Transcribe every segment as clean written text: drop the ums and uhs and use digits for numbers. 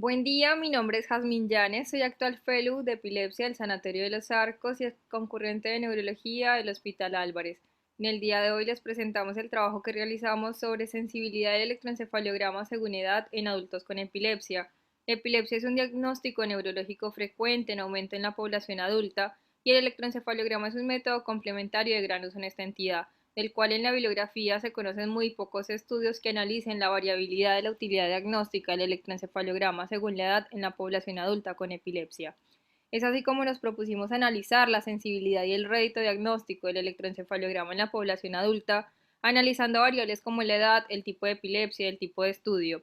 Buen día, mi nombre es Jazmín Llanes, soy actual Fellow de Epilepsia del Sanatorio de los Arcos y concurrente de Neurología del Hospital Álvarez. En el día de hoy les presentamos el trabajo que realizamos sobre sensibilidad del electroencefalograma según edad en adultos con epilepsia. La epilepsia es un diagnóstico neurológico frecuente en aumento en la población adulta y el electroencefalograma es un método complementario de gran uso en esta entidad, del cual en la bibliografía se conocen muy pocos estudios que analicen la variabilidad de la utilidad diagnóstica del electroencefalograma según la edad en la población adulta con epilepsia. Es así como nos propusimos analizar la sensibilidad y el rédito diagnóstico del electroencefalograma en la población adulta, analizando variables como la edad, el tipo de epilepsia y el tipo de estudio.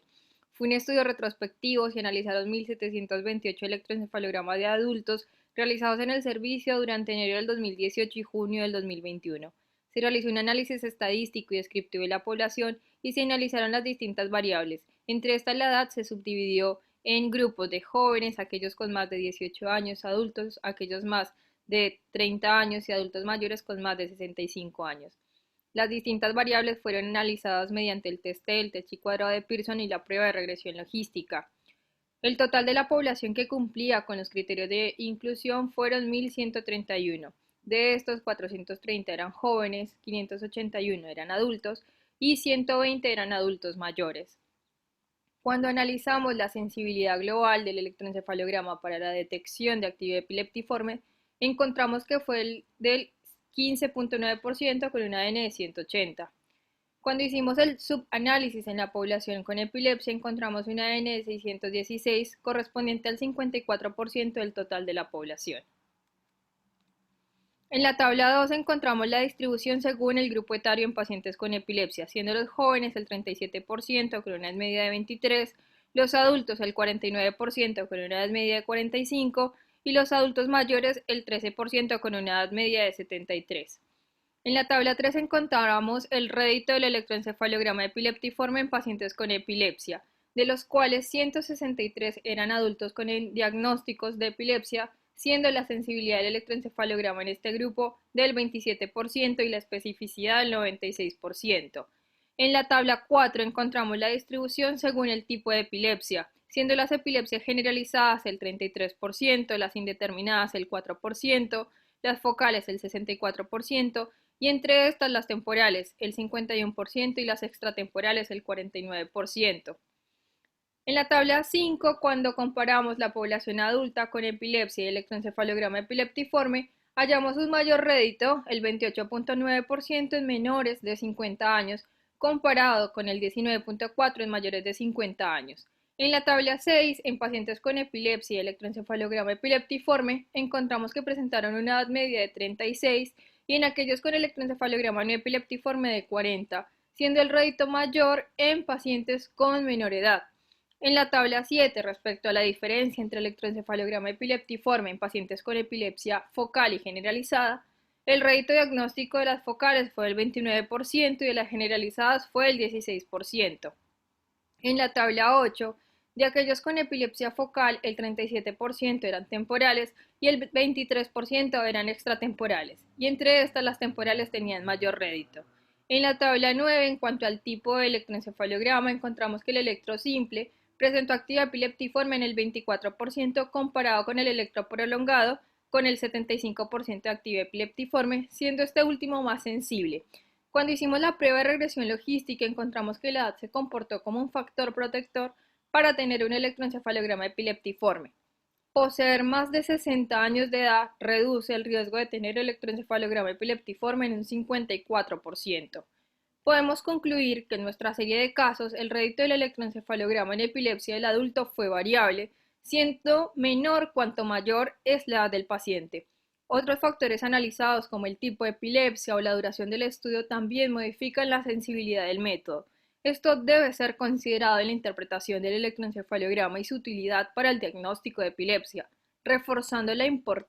Fue un estudio retrospectivo y analizaron 1.728 electroencefalogramas de adultos realizados en el servicio durante enero del 2018 y junio del 2021. Se realizó un análisis estadístico y descriptivo de la población y se analizaron las distintas variables. Entre estas, la edad se subdividió en grupos de jóvenes, aquellos con más de 18 años, adultos, aquellos más de 30 años y adultos mayores con más de 65 años. Las distintas variables fueron analizadas mediante el test T, el test cuadrado de Pearson y la prueba de regresión logística. El total de la población que cumplía con los criterios de inclusión fueron 1.131. De estos, 430 eran jóvenes, 581 eran adultos y 120 eran adultos mayores. Cuando analizamos la sensibilidad global del electroencefalograma para la detección de actividad epileptiforme, encontramos que fue del 15.9% con una N de 180. Cuando hicimos el subanálisis en la población con epilepsia, encontramos una N de 616 correspondiente al 54% del total de la población. En la tabla 2 encontramos la distribución según el grupo etario en pacientes con epilepsia, siendo los jóvenes el 37% con una edad media de 23, los adultos el 49% con una edad media de 45 y los adultos mayores el 13% con una edad media de 73. En la tabla 3 encontramos el rédito del electroencefalograma epileptiforme en pacientes con epilepsia, de los cuales 163 eran adultos con diagnósticos de epilepsia, siendo la sensibilidad del electroencefalograma en este grupo del 27% y la especificidad del 96%. En la tabla 4 encontramos la distribución según el tipo de epilepsia, siendo las epilepsias generalizadas el 33%, las indeterminadas el 4%, las focales el 64%, y entre estas las temporales el 51% y las extratemporales el 49%. En la tabla 5, cuando comparamos la población adulta con epilepsia y electroencefalograma epileptiforme, hallamos un mayor rédito, el 28.9% en menores de 50 años, comparado con el 19.4% en mayores de 50 años. En la tabla 6, en pacientes con epilepsia y electroencefalograma epileptiforme, encontramos que presentaron una edad media de 36 y en aquellos con electroencefalograma no epileptiforme de 40, siendo el rédito mayor en pacientes con menor edad. En la tabla 7, respecto a la diferencia entre electroencefalograma epileptiforme en pacientes con epilepsia focal y generalizada, el rédito diagnóstico de las focales fue del 29% y de las generalizadas fue el 16%. En la tabla 8, de aquellos con epilepsia focal, el 37% eran temporales y el 23% eran extratemporales, y entre estas las temporales tenían mayor rédito. En la tabla 9, en cuanto al tipo de electroencefalograma, encontramos que el electro simple presentó actividad epileptiforme en el 24% comparado con el electro prolongado con el 75% de actividad epileptiforme, siendo este último más sensible. Cuando hicimos la prueba de regresión logística, encontramos que la edad se comportó como un factor protector para tener un electroencefalograma epileptiforme. Poseer más de 60 años de edad reduce el riesgo de tener electroencefalograma epileptiforme en un 54%. Podemos concluir que en nuestra serie de casos el rédito del electroencefalograma en epilepsia del adulto fue variable, siendo menor cuanto mayor es la edad del paciente. Otros factores analizados como el tipo de epilepsia o la duración del estudio también modifican la sensibilidad del método. Esto debe ser considerado en la interpretación del electroencefalograma y su utilidad para el diagnóstico de epilepsia, reforzando la importancia